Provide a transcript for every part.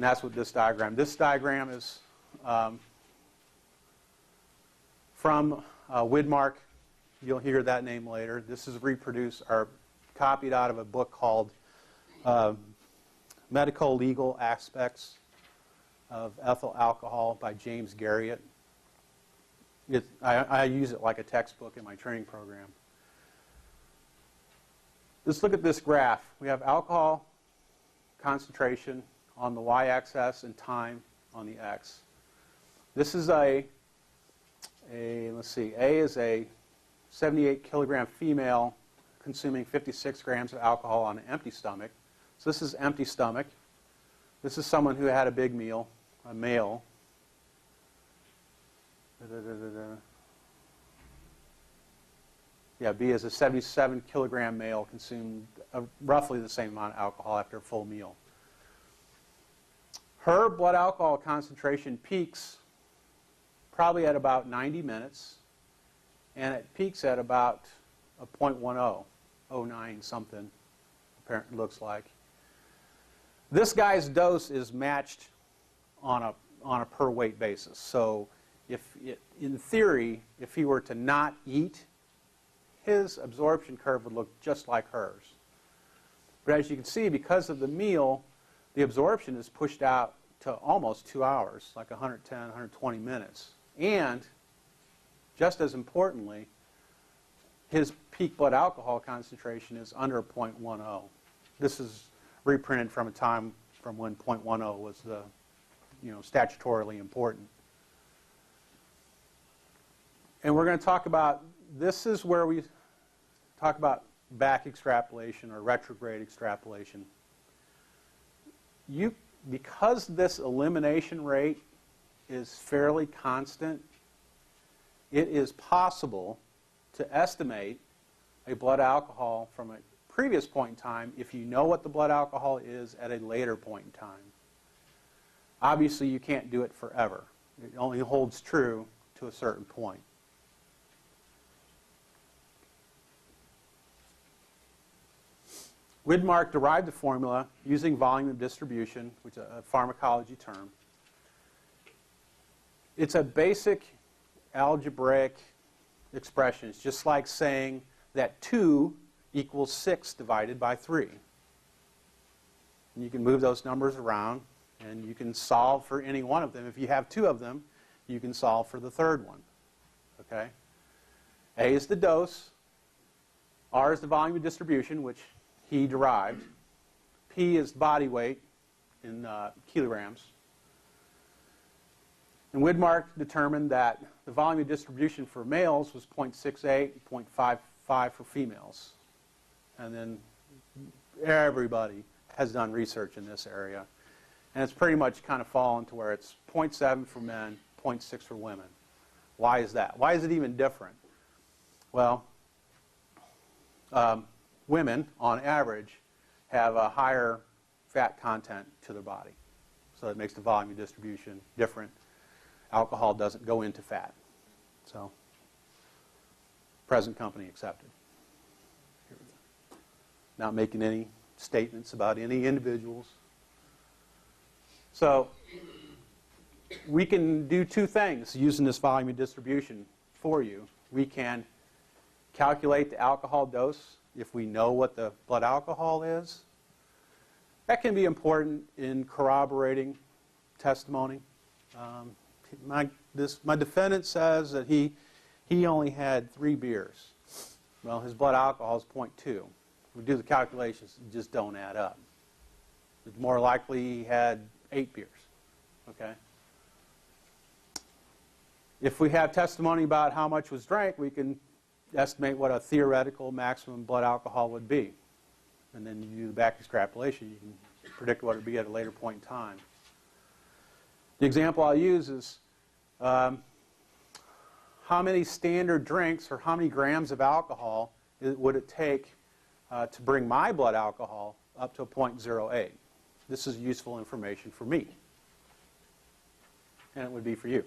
And that's what this diagram is from Widmark. You'll hear that name later. This is reproduced or copied out of a book called Medical Legal Aspects of Ethyl Alcohol by James Garriott. I use it like a textbook in my training program. Let's look at this graph. We have alcohol concentration on the y-axis and time on the x. This is let's see, A is a 78 kilogram female consuming 56 grams of alcohol on an empty stomach. So this is empty stomach. This is someone who had a big meal, a male. Yeah, B is a 77 kilogram male consumed roughly the same amount of alcohol after a full meal. Her blood alcohol concentration peaks probably at about 90 minutes, and it peaks at about a 0.10, 0.09 something, apparently looks like. This guy's dose is matched on a per weight basis. So in theory, if he were to not eat, his absorption curve would look just like hers. But as you can see, because of the meal, the absorption is pushed out to almost 2 hours, like 110, 120 minutes. And just as importantly, his peak blood alcohol concentration is under 0.10. This is reprinted from a time from when 0.10 was the, statutorily important. And we're going to talk about, this is where we talk about back extrapolation or retrograde extrapolation. Because this elimination rate is fairly constant, it is possible to estimate a blood alcohol from a previous point in time if you know what the blood alcohol is at a later point in time. Obviously, you can't do it forever. It only holds true to a certain point. Widmark derived the formula using volume of distribution, which is a pharmacology term. It's a basic algebraic expression. It's just like saying that 2 equals 6 divided by 3. And you can move those numbers around, and you can solve for any one of them. If you have 2 of them, you can solve for the third one. Okay? A is the dose. R is the volume of distribution, which he derived. P is body weight in kilograms. And Widmark determined that the volume of distribution for males was 0.68, 0.55 for females. And then everybody has done research in this area. And it's pretty much kind of fallen to where it's 0.7 for men, 0.6 for women. Why is that? Why is it even different? Well, women, on average, have a higher fat content to their body. So it makes the volume of distribution different. Alcohol doesn't go into fat. So, present company accepted. Not making any statements about any individuals. So, we can do 2 things using this volume of distribution for you. We can calculate the alcohol dose if we know what the blood alcohol is. That can be important in corroborating testimony. My defendant says that he only had 3 beers. Well, his blood alcohol is 0.2. We do the calculations, it just don't add up. It's more likely he had 8 beers. Okay? If we have testimony about how much was drank, we can estimate what a theoretical maximum blood alcohol would be. And then you do the back extrapolation, you can predict what it would be at a later point in time. The example I'll use is how many standard drinks or how many grams of alcohol would it take to bring my blood alcohol up to a 0.08. This is useful information for me. And it would be for you.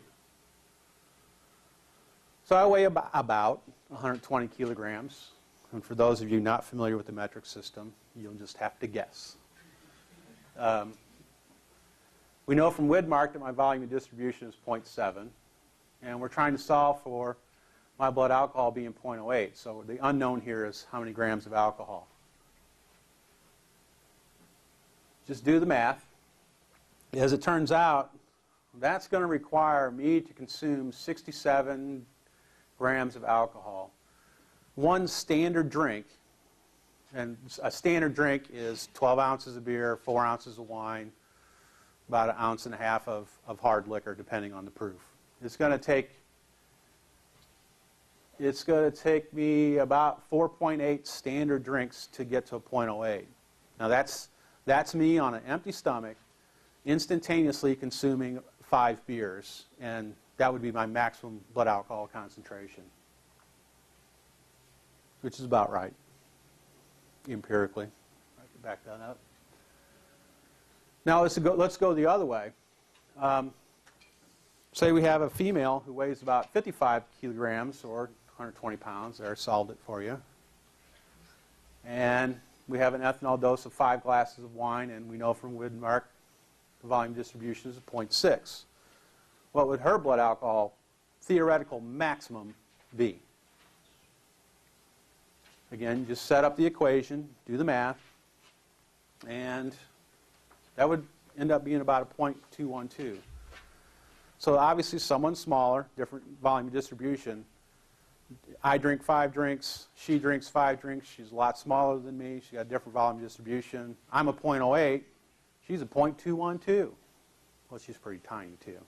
So I weigh about 120 kilograms. And for those of you not familiar with the metric system, you'll just have to guess. We know from Widmark that my volume of distribution is 0.7, and we're trying to solve for my blood alcohol being 0.08. So the unknown here is how many grams of alcohol. Just do the math. As it turns out, that's going to require me to consume 67 grams of alcohol. One standard drink, and a standard drink is 12 ounces of beer, 4 ounces of wine, about 1.5 ounces of hard liquor, depending on the proof. It's going to take me about 4.8 standard drinks to get to a 0.08. Now that's me on an empty stomach, instantaneously consuming 5 beers, and that would be my maximum blood alcohol concentration, which is about right, empirically. I can back that up. Now let's go the other way. Say we have a female who weighs about 55 kilograms or 120 pounds. There, I solved it for you. And we have an ethanol dose of 5 glasses of wine, and we know from Widmark the volume distribution is 0.6. What would her blood alcohol theoretical maximum be? Again, just set up the equation, do the math, and that would end up being about a 0.212. So obviously someone smaller, different volume distribution. I drink 5 drinks, she drinks 5 drinks, she's a lot smaller than me, she's got a different volume distribution. I'm a 0.08, she's a 0.212. Well, she's pretty tiny too.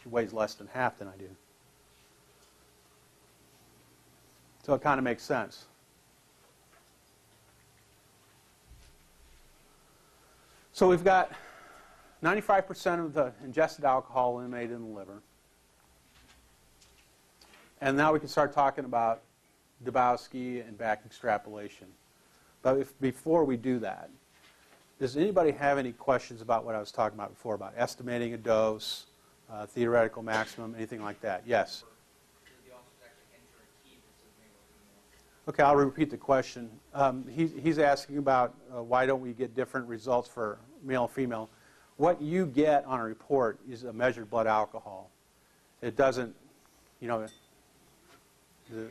She weighs less than half than I do. So it kind of makes sense. So we've got 95% of the ingested alcohol eliminated in the liver. And now we can start talking about Lebowski and BAC extrapolation. But before we do that, does anybody have any questions about what I was talking about before, about estimating a dose, theoretical maximum, anything like that? Yes? Okay, I'll repeat the question. He's asking about why don't we get different results for male and female. What you get on a report is a measured blood alcohol. It doesn't, the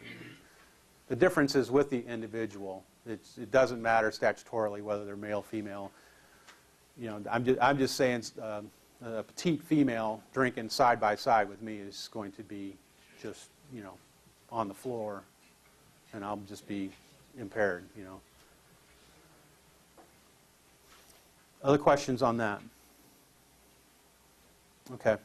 difference is with the individual. It doesn't matter statutorily whether they're male, female. I'm just saying a petite female drinking side by side with me is going to be just, on the floor, and I'll just be impaired, Other questions on that? Okay.